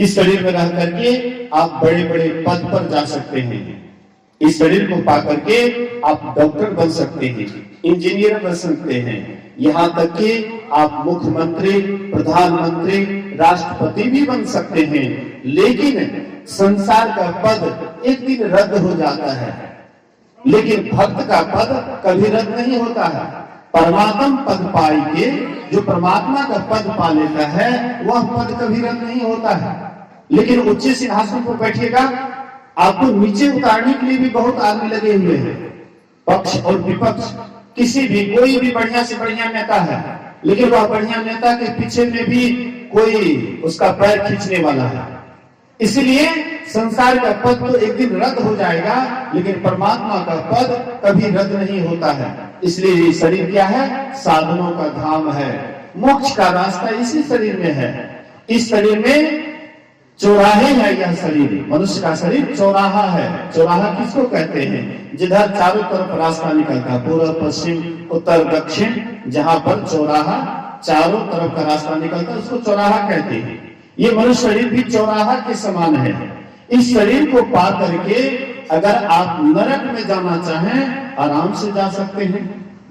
इस शरीर में रह करके आप बड़े बड़े पद पर जा सकते हैं। इस शरीर को पा करके आप डॉक्टर बन सकते हैं, इंजीनियर बन सकते हैं, यहाँ तक कि आप मुख्यमंत्री, प्रधानमंत्री, राष्ट्रपति भी बन सकते हैं। लेकिन संसार का पद एक दिन रद्द हो जाता है, लेकिन भक्त का पद कभी रद्द नहीं होता है। परमात्म पद पाई के जो परमात्मा का पद पा लेता है वह पद कभी रद्द नहीं होता है। लेकिन उच्च सिंहासन पर बैठिएगा, आपको नीचे उतारने के लिए भी बहुत आदमी लगे हुए हैं, पक्ष और विपक्ष। किसी भी कोई भी बढ़िया से बढ़िया नेता है, लेकिन वह बढ़िया नेता के पीछे में भी कोई उसका पैर खींचने वाला है। इसलिए संसार का पद तो एक दिन रद्द हो जाएगा, लेकिन परमात्मा का पद कभी रद्द नहीं होता है। इसलिए ये शरीर क्या है? साधनों का धाम है। मोक्ष का रास्ता इसी शरीर में है। इस शरीर में चौराहे है। यह शरीर, मनुष्य का शरीर चौराहा है। चौराहा किसको कहते हैं? जिधर चारों तरफ रास्ता निकलता, पूर्व पश्चिम उत्तर दक्षिण, जहां पर चौराहा चारों तरफ का रास्ता निकलता, उसको चौराहा कहते हैं। ये मनुष्य शरीर भी चौराहा के समान है। इस शरीर को पा करके अगर आप नरक में जाना चाहें आराम से जा सकते हैं।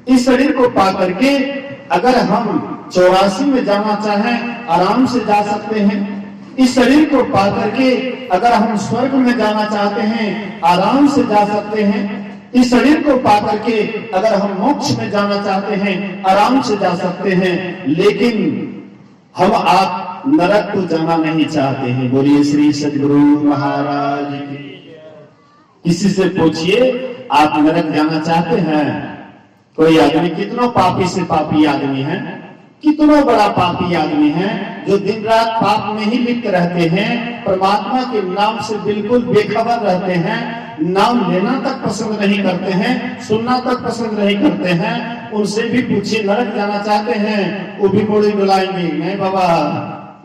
इस शरीर को पा करके अगर हम 84 में जाना चाहें आराम से जा सकते हैं। इस शरीर को पा करके अगर हम स्वर्ग में जाना चाहते हैं आराम से जा सकते हैं। इस शरीर को पा करके अगर हम मोक्ष में जाना चाहते हैं आराम से जा सकते हैं। लेकिन हम आप नरक को जाना नहीं चाहते हैं। बोलिए श्री सद्गुरु महाराज की। किसी से पूछिए आप नरक जाना चाहते हैं? कोई आदमी, कितना पापी से पापी आदमी है, कितना बड़ा पापी आदमी है जो दिन रात पाप में ही लिप्त रहते हैं, परमात्मा के नाम से बिल्कुल बेखबर रहते हैं, नाम लेना तक पसंद नहीं करते हैं, सुनना तक पसंद नहीं करते हैं। उनसे भी पूछिए नरक जाना चाहते हैं? वो भी बड़ी डुलाएंगे, नहीं बाबा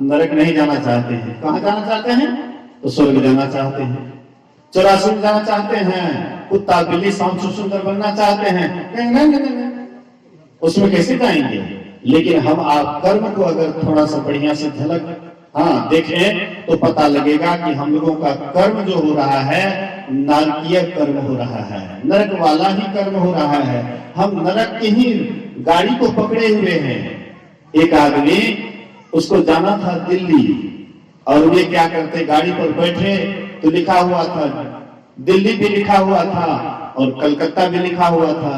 नरक नहीं जाना चाहते हैं। कहाँ जाना चाहते हैं? तो स्वर्ग जाना चाहते हैं। 84 में जाना चाहते हैं, कुत्ता बिल्ली सांप सुंदर बनना चाहते हैं, नहीं, उसमें कैसे जाएंगे? लेकिन हम आप कर्म को अगर थोड़ा सा बढ़िया से झलक देखें तो पता लगेगा कि हम लोगों का कर्म जो हो रहा है नारकीय कर्म हो रहा है, नरक वाला ही कर्म हो रहा है। हम नरक की ही गाड़ी को पकड़े हुए हैं। एक आदमी, उसको जाना था दिल्ली, और वे क्या करते, गाड़ी पर बैठे तो लिखा हुआ था दिल्ली भी लिखा हुआ था और कलकत्ता भी लिखा हुआ था।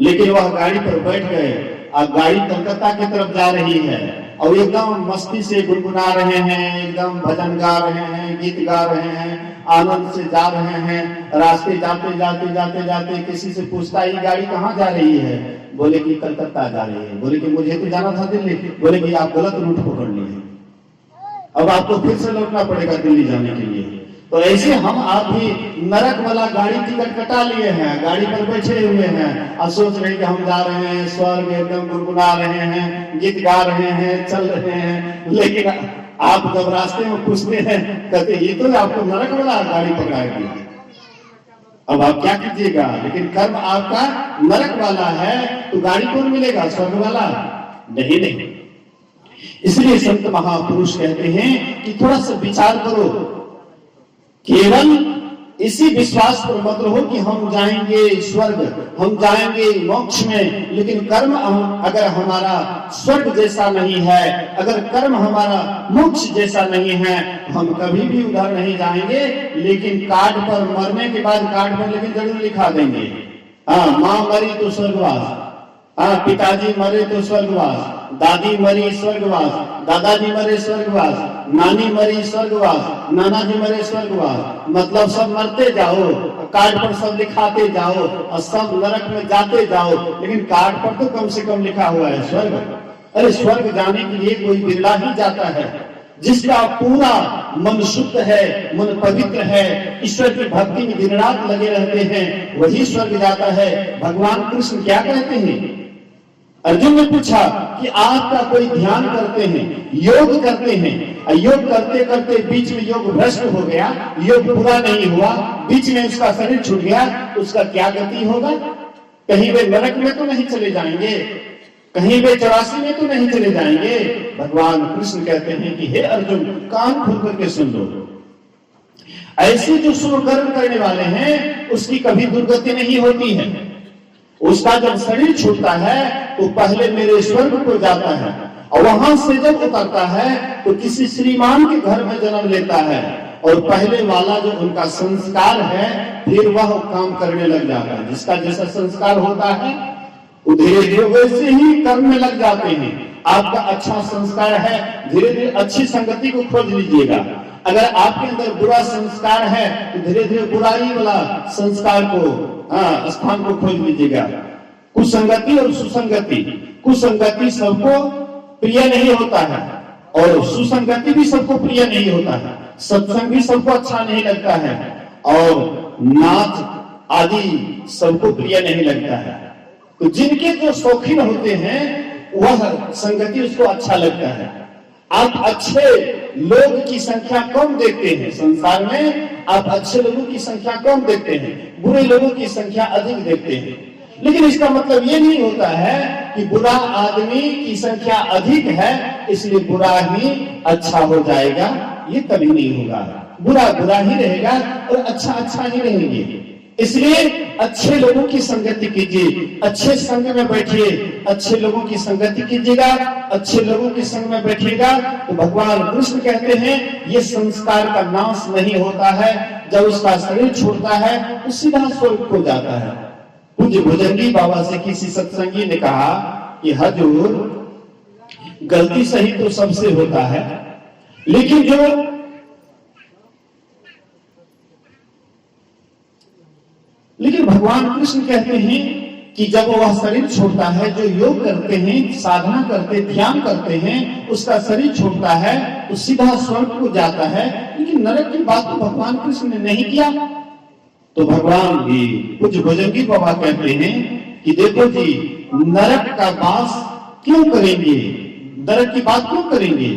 लेकिन वह गाड़ी पर बैठ गए, अब गाड़ी कलकत्ता की तरफ जा रही है और एकदम मस्ती से गुनगुना रहे हैं, एकदम भजन गा रहे हैं, गीत गा रहे हैं, आनंद से जा रहे हैं। रास्ते जाते जाते जाते जाते किसी से पूछता ये गाड़ी कहाँ जा रही है? बोले कि कलकत्ता जा रही है। बोले कि मुझे तो जाना था दिल्ली। बोले कि आप गलत रूट पकड़ लिए, अब आपको फिर से लौटना पड़ेगा दिल्ली जाने के लिए। तो ऐसे हम आप भी नरक वाला गाड़ी टिकट कटा लिए हैं, गाड़ी पर बैठे हुए हैं और सोच रहे हैं कि हम जा रहे हैं स्वर्ग, एकदम गुनगुना रहे हैं, गीत गा रहे हैं, चल रहे हैं। लेकिन आप जब रास्ते में पूछते हैं कहते ये तो आपको नरक वाला गाड़ी पकड़ाएगी, अब आप क्या कीजिएगा? लेकिन कर्म आपका नरक वाला है तो गाड़ी कौन मिलेगा? स्वर्ग वाला नहीं। इसलिए संत महापुरुष कहते हैं कि थोड़ा सा विचार करो, केवल इसी विश्वास पर मत रहो कि हम जाएंगे स्वर्ग, हम जाएंगे मोक्ष में। लेकिन कर्म अगर हमारा स्वर्ग जैसा नहीं है, अगर कर्म हमारा मोक्ष जैसा नहीं है, हम कभी भी उधर नहीं जाएंगे। लेकिन कार्ड पर मरने के बाद कार्ड पर लेकिन जरूर लिखा देंगे, माँ मरी तो स्वर्गवास, पिताजी मरे तो स्वर्गवास, दादी मरी स्वर्गवास, दादाजी मरे स्वर्गवास, नानी मरी स्वर्गवास, नाना जी मरे स्वर्गवास। मतलब सब मरते जाओ, कार्ड पर सब लिखाते जाओ और सब नरक में जाते जाओ। लेकिन कार्ड पर तो कम से कम लिखा हुआ है स्वर्ग। अरे स्वर्ग जाने के लिए कोई बिरला ही जाता है। जिसका पूरा मन शुद्ध है, मन पवित्र है, ईश्वर की भक्ति में दिन रात लगे रहते हैं, वही स्वर्ग जाता है। भगवान कृष्ण क्या कहते हैं? अर्जुन ने पूछा कि आपका कोई ध्यान करते हैं, योग करते हैं, योग करते करते बीच में योग भ्रष्ट हो गया, योग पूरा नहीं हुआ, बीच में उसका शरीर छूट गया, उसका क्या गति होगा? कहीं वे नरक में तो नहीं चले जाएंगे? कहीं वे 84 में तो नहीं चले जाएंगे। भगवान कृष्ण कहते हैं कि हे अर्जुन, कान खोल करके सुन लो, ऐसे जो शुभ कर्म करने वाले हैं उसकी कभी दुर्गति नहीं होती है। उसका जब शरीर छूटता है तो पहले मेरे स्वर्ग को जाता है और वहां से जब उतरता है तो किसी श्रीमान के घर में जन्म लेता है और पहले वाला जो उनका संस्कार है फिर वह काम करने लग जाता है। जिसका जैसा संस्कार होता है वो धीरे धीरे वैसे ही कर्म में लग जाते हैं। आपका अच्छा संस्कार है, धीरे धीरे अच्छी संगति को खोज लीजिएगा। अगर आपके अंदर बुरा संस्कार है तो धीरे धीरे बुराई वाला संस्कार को स्थान को खोज लीजिएगा। कुसंगति और सुसंगति, कुसंगति सबको प्रिय नहीं होता है और सुसंगति भी सबको प्रिय नहीं होता है। सत्संग भी सबको अच्छा नहीं लगता है और नाच आदि सबको प्रिय नहीं लगता है। तो जिनके जो शौकीन होते हैं वह संगति उसको अच्छा लगता है। आप अच्छे लोग की संख्या कम देखते हैं संसार में, आप अच्छे लोगों की संख्या कम देखते हैं, बुरे लोगों की संख्या अधिक देखते हैं। लेकिन इसका मतलब ये नहीं होता है कि बुरा आदमी की संख्या अधिक है इसलिए बुरा ही अच्छा हो जाएगा, ये कभी नहीं होगा। बुरा बुरा ही रहेगा और अच्छा अच्छा ही रहेंगे। इसलिए अच्छे लोगों की संगति कीजिए, अच्छे संग में बैठिए, अच्छे लोगों की संगति कीजिएगा, अच्छे लोगों के संग में बैठिएगा तो भगवान कृष्ण कहते हैं ये संस्कार का नाश नहीं होता है। जब उसका शरीर छोड़ता है तो सीधा स्वर्ग को जाता है। पूज्य भुजंगी बाबा से किसी सत्संगी ने कहा कि हजूर, गलती सही तो सबसे होता है, लेकिन भगवान कृष्ण कहते हैं कि जब वह शरीर छोड़ता है, जो योग करते हैं, साधना करते, ध्यान करते हैं, उसका शरीर छोड़ता है तो सीधा स्वर्ग को जाता है। लेकिन नरक की बात तो भगवान कृष्ण ने नहीं किया। तो भगवान भी कुछ भुजंगी बाबा कहते हैं कि देखो जी, नरक का वास क्यों करेंगे, नरक की बात क्यों करेंगे?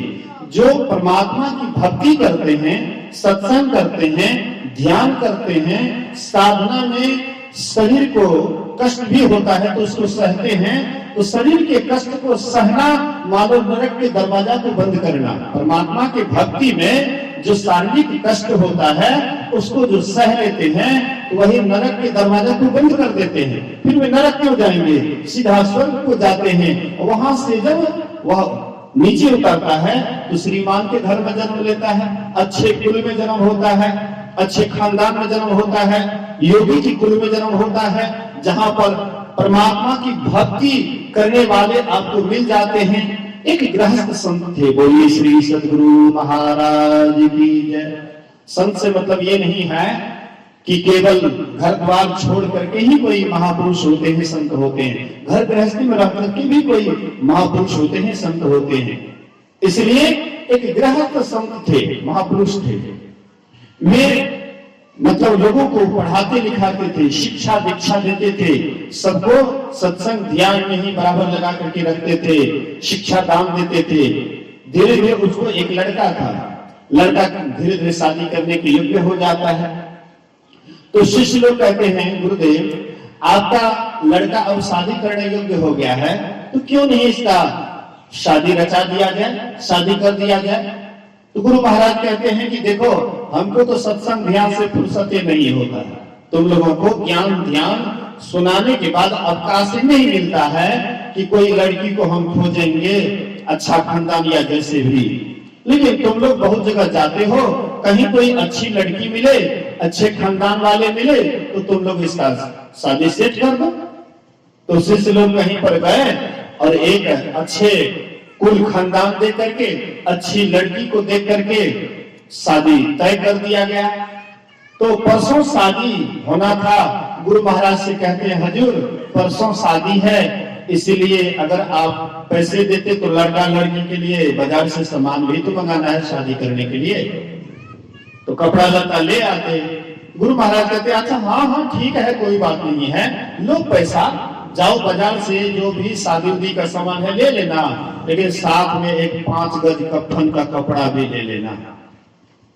जो परमात्मा की भक्ति करते हैं, सत्संग करते हैं, ध्यान करते हैं, साधना में शरीर को कष्ट भी होता है तो उसको सहते हैं, तो शरीर के कष्ट को सहना मानो नरक के दरवाजा को बंद करना। परमात्मा की भक्ति में जो शारीरिक कष्ट होता है उसको जो सह लेते हैं तो वही नरक के दरवाजा को बंद कर देते हैं। फिर वे नरक क्यों जाएंगे, सीधा स्वर्ग को जाते हैं। वहां से जब वह नीचे उतरता है तो श्रीमान के घर में जन्म लेता है, अच्छे कुल में जन्म होता है, अच्छे खानदान में जन्म होता है, योगी की कुल में जन्म होता है, जहां पर परमात्मा की भक्ति करने वाले आपको मिल जाते हैं। एक गृहस्थ संत थे, बोलिए श्री सद्गुरु महाराज की जय। संत से मतलब ये नहीं है कि केवल घर द्वार छोड़ करके ही कोई महापुरुष होते हैं, संत होते हैं। घर गृहस्थी में रह करके भी कोई महापुरुष होते हैं, संत होते हैं। इसलिए एक गृहस्थ संत थे, महापुरुष थे। वे मतलब लोगों को पढ़ाते लिखाते थे, शिक्षा दीक्षा देते थे, सबको सत्संग ध्यान में ही बराबर लगा करके रखते थे, शिक्षा दान देते थे। धीरे धीरे उसको एक लड़का था, लड़का धीरे धीरे शादी करने के योग्य हो जाता है। तो शिष्य लोग कहते हैं, गुरुदेव आपका लड़का अब शादी करने योग्य हो गया है तो क्यों नहीं इसका शादी रचा दिया जाए, शादी कर दिया जाए। तो गुरु महाराज कहते हैं कि देखो, हमको तो सत्संग ध्यान से फुर्सत नहीं होता है, तुम लोगों को ज्ञान ध्यान सुनाने के बाद अवकाश नहीं मिलता है कि कोई लड़की को हम खोजेंगे अच्छा खानदान या जैसे भी। लेकिन तुम लोग बहुत जगह जाते हो, कहीं कोई अच्छी लड़की मिले, अच्छे खानदान वाले मिले तो तुम लोग इसका शादी सेट कर दो। तो शिष्य लोग कहीं पर गए और एक अच्छे कुल खानदान दे करके, अच्छी लड़की को देख करके शादी तय कर दिया गया। तो परसों शादी होना था, गुरु महाराज से कहते हैं हजूर परसों शादी है, इसीलिए अगर आप पैसे देते तो लड़का लड़की के लिए बाजार से सामान भी तो मंगाना है शादी करने के लिए, तो कपड़ा लता ले आते। गुरु महाराज कहते अच्छा हाँ हाँ ठीक है, कोई बात नहीं है, लो पैसा, जाओ बाजार से जो भी शादी उदी का सामान है ले लेना, लेकिन साथ में एक 5 गज कफन का कपड़ा भी ले लेना।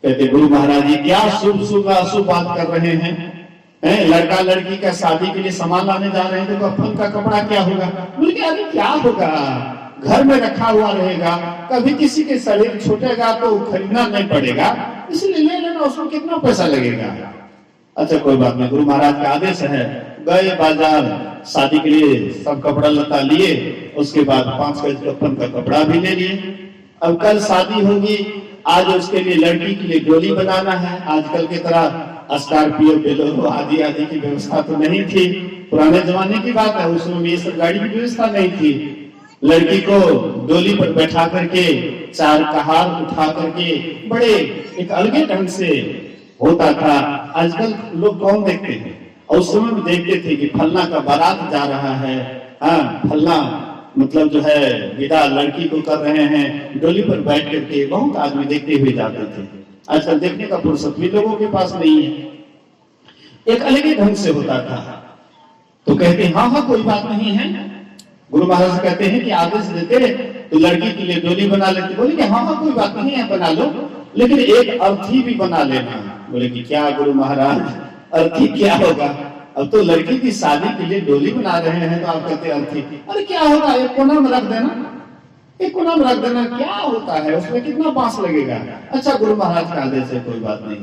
कहते गुरु महाराज जी क्या शुभ शुभ अशुभ बात कर रहे हैं, लड़का लड़की का शादी के लिए सामान लाने जा रहे हैं तो कफन का कपड़ा क्या होगा? बोले कि अरे क्या होगा, घर में रखा हुआ रहेगा, कभी किसी के शरीर छूटेगा तो खरीदना नहीं पड़ेगा, इसलिए ले लेना, उसमें कितना पैसा लगेगा। अच्छा कोई बात नहीं, गुरु महाराज का आदेश है, गए बाजार, शादी के लिए सब कपड़ा लता लिए, उसके बाद 5 गज कफन का कपड़ा भी ले लिए। अब कल शादी होगी, आज उसके लिए लड़की के लिए डोली बनाना है। आजकल की तरह स्कॉर्पियो, बोलेरो आदि आदि की व्यवस्था तो नहीं थी, पुराने जमाने की बात है, उस समय ये सब गाड़ी की व्यवस्था नहीं थी। लड़की को डोली पर बैठा करके 4 कहार उठा करके बड़े एक अलगे ढंग से होता था। आजकल लोग कौन देखते हैं, और उस समय में देखते थे कि फलना का बारात जा रहा है, फलना मतलब जो है विदा लड़की को कर रहे हैं, डोली पर बैठ करके बहुत आदमी देखते हुए जाते थे। आजकल देखने का फुर्सत भी लोगों के पास नहीं है, एक अलग ही ढंग से होता था। तो कहते हैं हाँ कोई बात नहीं है। गुरु महाराज कहते हैं कि आदेश देते तो लड़की के लिए डोली बना लेते। बोले कि हाँ कोई बात नहीं है, बना लो, लेकिन एक अर्थी भी बना लेना। बोले कि क्या गुरु महाराज, अर्थी क्या होगा? अब तो लड़की की शादी के लिए डोली बना रहे हैं तो आप कहते अर्थी, अरे क्या होगा, एक कोना में रख देना, एक कोना में रख देना, क्या होता है, उसमें कितना बांस लगेगा। अच्छा गुरु महाराज का आदेश है, कोई बात नहीं।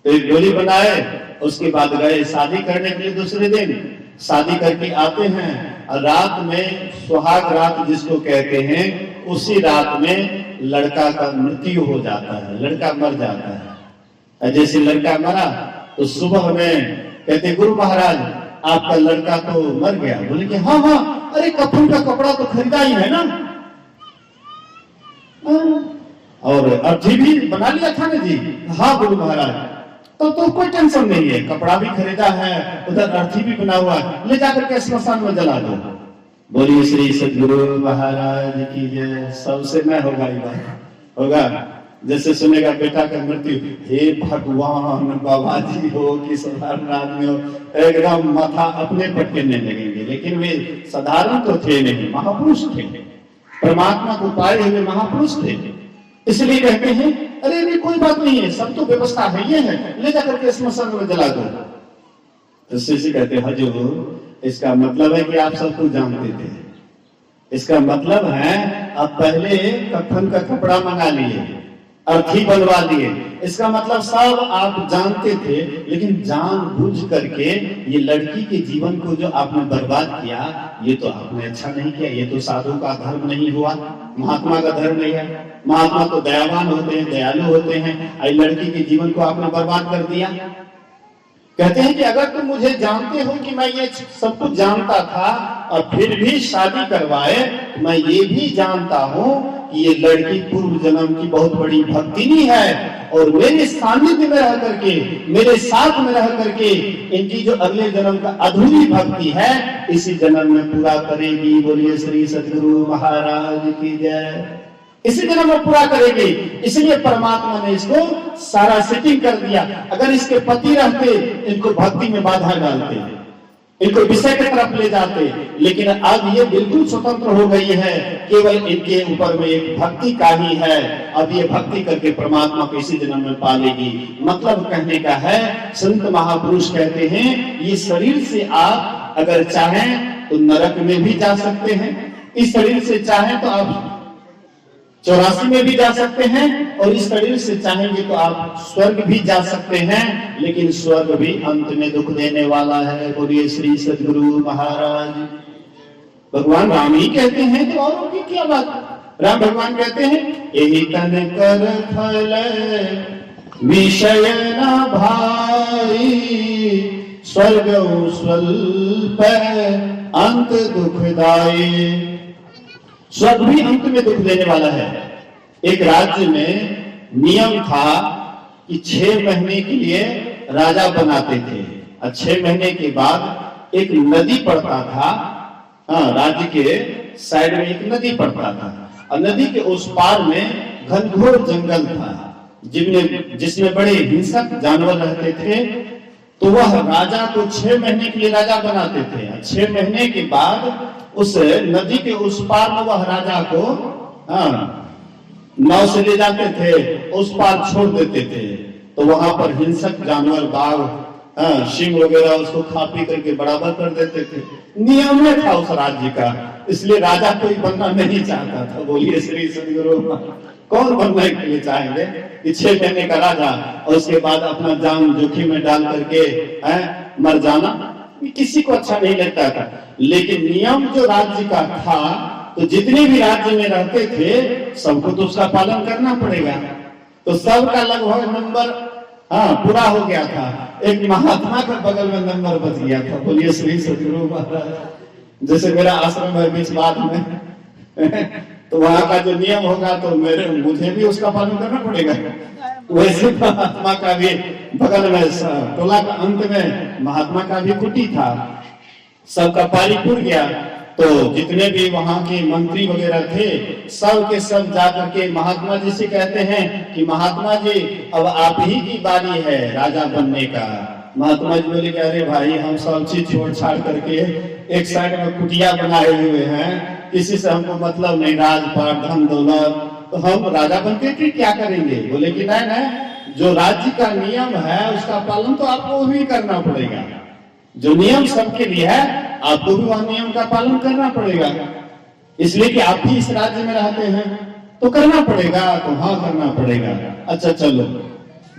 तो एक डोली बनाए, उसके बाद गए शादी करने के लिए। दूसरे दिन शादी करके आते हैं, और रात में सुहाग रात जिसको कहते हैं, उसी रात में लड़का का मृत्यु हो जाता है, लड़का मर जाता है। जैसे लड़का मरा तो सुबह में कहते गुरु महाराज आपका लड़का तो मर गया। बोले कि हाँ, अरे कफन का कपड़ा तो खरीदा ही है ना, और अर्थी भी बना लिया था ना जी। हाँ गुरु महाराज, तो कोई टेंशन नहीं है, कपड़ा भी खरीदा है, उधर अर्थी भी बना हुआ है, ले जाकर के स्मशान में जला दो। बोलिए श्री सद्गुरु महाराज की जय। सबसे मैं होगा ये बात, होगा जैसे सुनेगा बेटा का मृत्यु, हे भगवान, बाबा जी हो कि साधारण आदमी हो, एकदम माथा अपने पटकने लगेंगे। लेकिन वे साधारण तो थे नहीं, महापुरुष थे, परमात्मा को पाए हुए महापुरुष थे। इसलिए कहते हैं अरे कोई बात नहीं है, सब तो व्यवस्था है, ये है, ले जाकर के स्मशान में जला दो। तो शिष्य कहते हजूर, इसका मतलब है कि आप सब कुछ जानते थे, इसका मतलब है आप पहले कफन का कपड़ा मंगा लिए, अर्थी बनवा दिए, इसका मतलब सब आप जानते थे, लेकिन जानबूझ करके ये लड़की के जीवन को जो आपने बर्बाद किया, ये तो आपने अच्छा नहीं किया। ये तो साधु का धर्म नहीं हुआ, महात्मा का धर्म नहीं है। महात्मा तो दयावान होते हैं, दयालु होते हैं, आई लड़की के जीवन को आपने बर्बाद कर दिया। कहते हैं कि अगर तुम मुझे जानते हो कि मैं ये सब कुछ जानता था और फिर भी शादी करवाए, मैं ये भी जानता हूँ कि ये लड़की पूर्व जन्म की बहुत बड़ी भक्तिनी है, और मेरे सानिध्य में रह करके, मेरे साथ में रह करके इनकी जो अगले जन्म का अधूरी भक्ति है, इसी जन्म में पूरा करेगी। बोलिए श्री सद्गुरु महाराज की जय। इसी जन्म में पूरा करेगी। इसलिए परमात्मा ने इसको सारा सेटिंग कर दिया। अगर इसके पति रहते, इनको भक्ति में बाधा डालते, इनको विषय की तरफ ले जाते, लेकिन अब ये बिल्कुल स्वतंत्र हो गई है, केवल इनके ऊपर में एक भक्ति का ही है। अब ये भक्ति करके परमात्मा को इसी जन्म में पालेगी। मतलब कहने का है, संत महापुरुष कहते हैं ये शरीर से आप अगर चाहें तो नरक में भी जा सकते हैं, इस शरीर से चाहें तो आप 84 में भी जा सकते हैं, और इस शरीर से चाहेंगे तो आप स्वर्ग भी जा सकते हैं, लेकिन स्वर्ग भी अंत में दुख देने वाला है। बोलिए श्री सद्गुरु महाराज। भगवान राम ही कहते हैं तो और की क्या बात। राम भगवान कहते हैं यही तन कर फल विषय न भाई, स्वर्ग स्वल्प अंत दुखदाई। स्वर्ग भी अंत में दुख देने वाला है। एक राज्य में नियम था कि 6 महीने के लिए राजा बनाते थे, और 6 महीने के बाद एक नदी पड़ता था। राज्य के साइड में एक नदी पड़ता था, और नदी के उस पार में घनघोर जंगल था, जिसमें बड़े हिंसक जानवर रहते थे। तो वह राजा को 6 महीने के लिए राजा बनाते थे। 6 महीने के बाद उस नदी के उस पार में वह राजा को नाव से ले जाते थे, उस पार छोड़ देते थे। तो वहां पर हिंसक जानवर, बाघ सिंह वगैरह उसको खा पी करके बराबर कर देते थे। नियम में था उस राज्य का, इसलिए राजा कोई बनना नहीं चाहता था। बोलिए श्री सदगुरु। कौन बनने के लिए चाहेंगे कि 6 महीने का राजा और उसके बाद अपना जान जोखिम में डाल करके मर जाना, किसी को अच्छा नहीं लगता था। लेकिन नियम जो राज्य का था, तो जितने भी राज्य में रहते थे सबको तो उसका पालन करना पड़ेगा। तो सबका लगभग नंबर पूरा हो गया था। एक महात्मा के बगल में नंबर बच गया था। बोलिए श्री सदगुरु महाराज। जैसे मेरा आश्रम है बीच बात में तो वहां का जो नियम होगा तो मुझे भी उसका पालन करना पड़ेगा। वैसे महात्मा का भी बगल में टोला का अंत में महात्मा का भी कुटी था। सबका पारी पुर गया, तो जितने भी वहां के मंत्री वगैरह थे सब के सब जाकर के महात्मा जी से कहते हैं कि महात्मा जी अब आप ही की बारी है राजा बनने का। महात्मा जी बोले कि अरे भाई हम सब चीज छोड़ छाड़ करके एक साइड में कुटिया बनाए हुए हैं, किसी से हमको मतलब नहीं, राजपाट धन दौलत, तो हम राजा बनके फिर क्या करेंगे। बोले कि नहीं, जो राज्य का नियम है उसका पालन तो आपको भी करना पड़ेगा। जो नियम सबके लिए है आपको भी वह नियम का पालन करना पड़ेगा, इसलिए कि आप भी इस राज्य में रहते हैं तो करना पड़ेगा। तो हाँ करना पड़ेगा। अच्छा चलो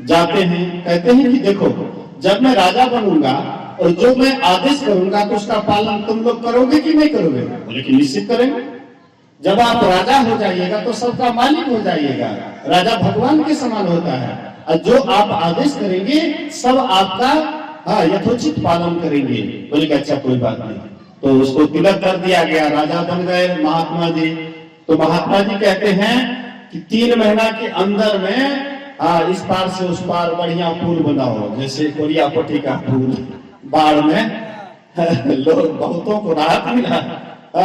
जाते हैं। कहते हैं कि देखो जब मैं राजा बनूंगा और जो मैं आदेश करूंगा तो उसका पालन तुम लोग करोगे कि नहीं करोगे। बोले कि निश्चित करेंगे। जब आप राजा हो जाइएगा तो सबका मालिक हो जाइएगा। राजा भगवान के समान होता है, और जो आप आदेश करेंगे सब आपका यथोचित पालन करेंगे। बोले कि अच्छा कोई बात नहीं। तो उसको तिलक कर दिया गया, राजा बन गए महात्मा जी। तो महात्मा जी कहते हैं कि 3 महीना के अंदर में इस पार से उस पार बढ़िया पुल बनाओ, जैसे कोरिया पट्टी का पुल। बाढ़ में लोग बहुतों को राहत मिला।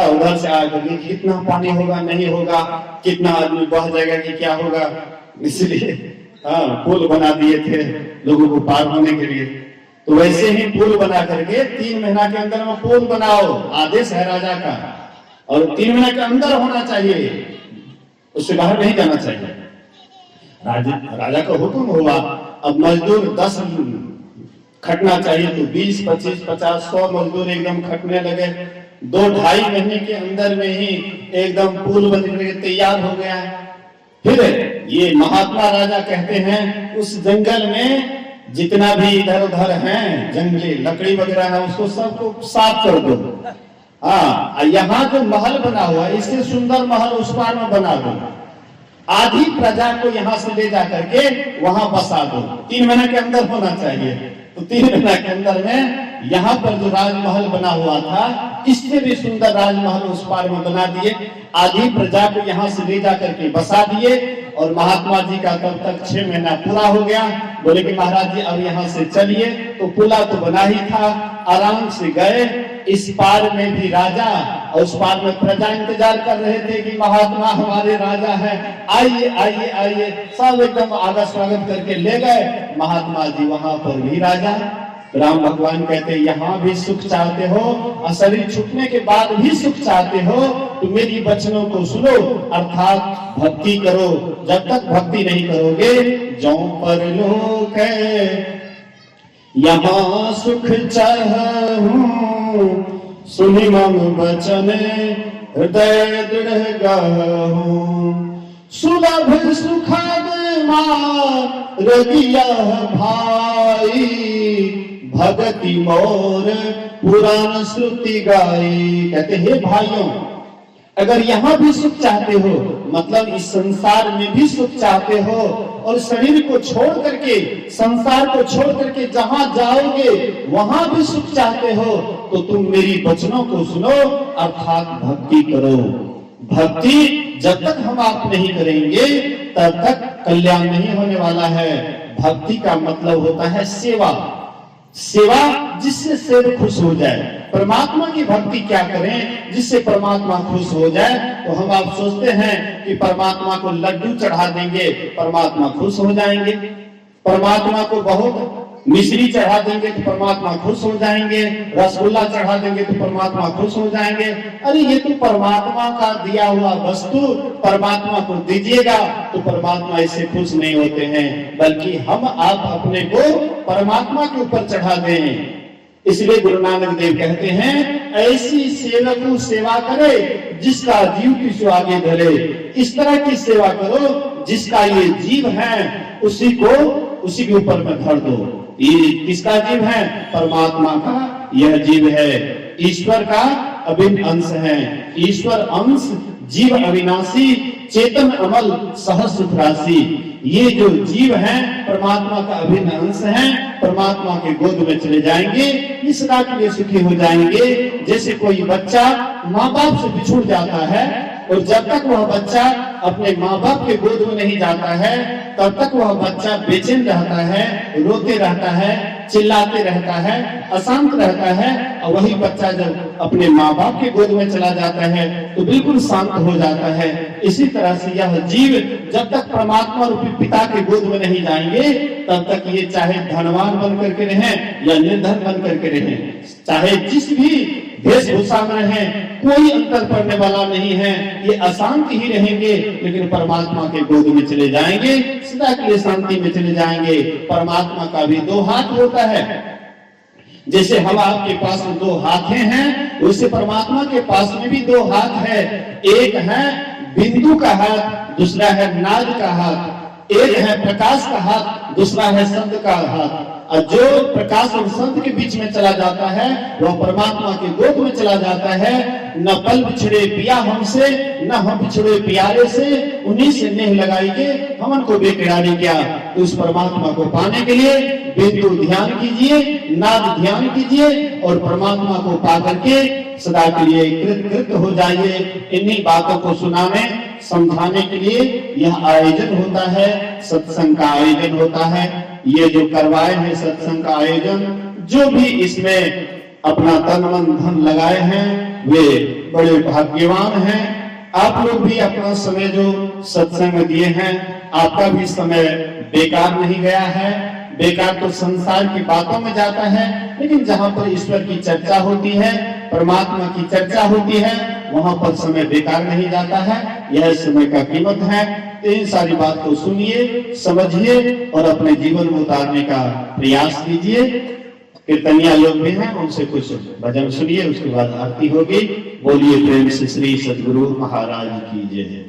उधर से आगे कितना पानी होगा नहीं होगा, कितना आदमी बह जाएगा कि क्या होगा, इसलिए पुल बना दिए थे लोगों को पार होने के लिए। तो वैसे ही पुल बना करके 3 महीना के अंदर में पुल बनाओ, आदेश है राजा का, और 3 महीना के अंदर होना चाहिए, उससे बाहर नहीं जाना चाहिए। राजा का हुक्म हुआ। अब मजदूर 10 खटना चाहिए तो 20, 25, 50, 100 मजदूर एकदम खटने लगे। 2-2.5 महीने के अंदर में ही एकदम पुल बन करके तैयार हो गया। फिर ये महात्मा राजा कहते हैं उस जंगल में जितना भी इधर उधर है जंगली लकड़ी वगैरह है उसको सबको साफ कर दो। यहाँ जो महल बना हुआ है इससे सुंदर महल उस पार में बना दो। आधी प्रजा को यहाँ से ले जा करके वहां बसा दो। 3 महीने के अंदर होना चाहिए। तो 3 महीने के अंदर में यहाँ पर जो राजमहल बना हुआ था इससे भी सुंदर राजमहल उस पार में बना दिए। आधी प्रजा को यहाँ से ले जा करके बसा दिए। और महात्मा जी का तब तक 6 महीना पूरा हो गया। बोले कि महाराज जी अब यहाँ से चलिए। तो पुला तो बना ही था, आराम से गए। इस पार में भी राजा और उस पार में प्रजा इंतजार कर रहे थे कि महात्मा हमारे राजा है, आइए आइए आइए। सब एकदम आदर स्वागत करके ले गए। महात्मा जी वहां पर भी राजा। राम भगवान कहते यहाँ भी सुख चाहते हो और शरीर छूटने के बाद भी सुख चाहते हो तो मेरी वचनों को सुनो, अर्थात भक्ति करो। जब तक भक्ति नहीं करोगे जो परलोक है यहाँ सुख चाहूं, सुनि मम वचन हृदय दृढ़ गाहूं। सुलभ सुखद मार्गिया भाई, भगति मोर पुराण श्रुति गाई। कहते हैं भाइयों अगर यहाँ भी सुख चाहते हो, मतलब इस संसार में भी सुख चाहते हो और शरीर को छोड़ करके संसार को छोड़ करके जहां जाओगे वहां भी सुख चाहते हो तो तुम मेरी वचनों को सुनो, अर्थात भक्ति करो। भक्ति जब तक हम आप नहीं करेंगे तब तक कल्याण नहीं होने वाला है। भक्ति का मतलब होता है सेवा। सेवा जिससे सेव खुश हो जाए। परमात्मा की भक्ति क्या करें जिससे परमात्मा खुश हो जाए। तो हम आप सोचते हैं कि परमात्मा को लड्डू चढ़ा देंगे परमात्मा खुश हो जाएंगे। परमात्मा को बहुत मिश्री चढ़ा देंगे तो परमात्मा खुश हो जाएंगे, रसगुल्ला चढ़ा देंगे तो परमात्मा खुश हो जाएंगे। अरे ये तो परमात्मा का दिया हुआ वस्तु परमात्मा को दीजिएगा तो परमात्मा इससे खुश नहीं होते हैं, बल्कि हम आप अपने को परमात्मा के ऊपर चढ़ा दें। इसलिए गुरु नानक देव कहते हैं, ऐसी सेवक सेवा करे जिसका जीव किसी आगे धरे। इस तरह की सेवा करो जिसका ये जीव है उसी के ऊपर में धर दो। ये किसका जीव है? परमात्मा का यह जीव है, ईश्वर का अभिन्न अंश है। ईश्वर अंश जीव अविनाशी, चेतन अमल सहस्रासी। ये जो जीव है परमात्मा का अभिन्न अंश है, परमात्मा के गोद में चले जाएंगे, ये सदा के लिए सुखी हो जाएंगे। जैसे कोई बच्चा माँ बाप से बिछुड़ जाता है और जब तक वह बच्चा अपने माँ बाप के गोद में नहीं जाता है तब तक वह बच्चा बेचैन रहता है, रोते रहता है, चिल्लाते रहता है, अशांत रहता है। और वही बच्चा जब अपने माँ बाप के गोद में चला जाता है तो बिल्कुल शांत हो जाता है। इसी तरह से यह जीव जब तक परमात्मा रूपी पिता के गोद में नहीं जाएंगे तब तक ये चाहे धनवान बन करके रहें या निर्धन बन करके रहें, चाहे जिस भी वेशभूषा में रहें, कोई अंतर पड़ने वाला नहीं है। ये अशांत ही रहेंगे लेकिन परमात्मा के गोद में चले जाएंगे, सदा के लिए शांति में चले जाएंगे। परमात्मा का भी दो हाथ होता है। जैसे हम आपके पास में दो हाथ हैं, वैसे परमात्मा के पास में भी दो हाथ है। एक है बिंदु का हाथ, दूसरा है नाद का हाथ। एक है प्रकाश का हाथ, दूसरा है शब्द का हाथ। और जो प्रकाश और शब्द के बीच में चला जाता है वह परमात्मा के गोद में चला जाता है। न पल बिछड़े पिया हमसे, न हम बिछड़े प्यारे से, उन्हीं से नेह लगाएंगे हमन को बेकरारी क्या। तो उस परमात्मा को पाने के लिए बिंदु ध्यान कीजिए, नाद ध्यान कीजिए और परमात्मा को पा करके सदा के लिए कृत हो जाइए। इन्हीं बातों को सुनाने समझाने के लिए यह आयोजन होता है, सत्संग का आयोजन होता है। ये जो करवाए हैं सत्संग का आयोजन, जो भी इसमें अपना तन मन धन लगाए हैं वे बड़े भाग्यवान हैं। आप लोग भी अपना समय जो सत्संग दिए हैं, आपका भी समय बेकार नहीं गया है। बेकार तो संसार की बातों में जाता है, लेकिन जहाँ पर ईश्वर की चर्चा होती है, परमात्मा की चर्चा होती है, वहां पर समय बेकार नहीं जाता है। यह समय का कीमत है। तो इन सारी बात को सुनिए, समझिए और अपने जीवन में उतारने का प्रयास कीजिए। कीर्तनिया लोग भी हैं, उनसे कुछ भजन सुनिए, उसके बाद आरती होगी। बोलिए प्रेम से श्री सद्गुरु महाराज की जय।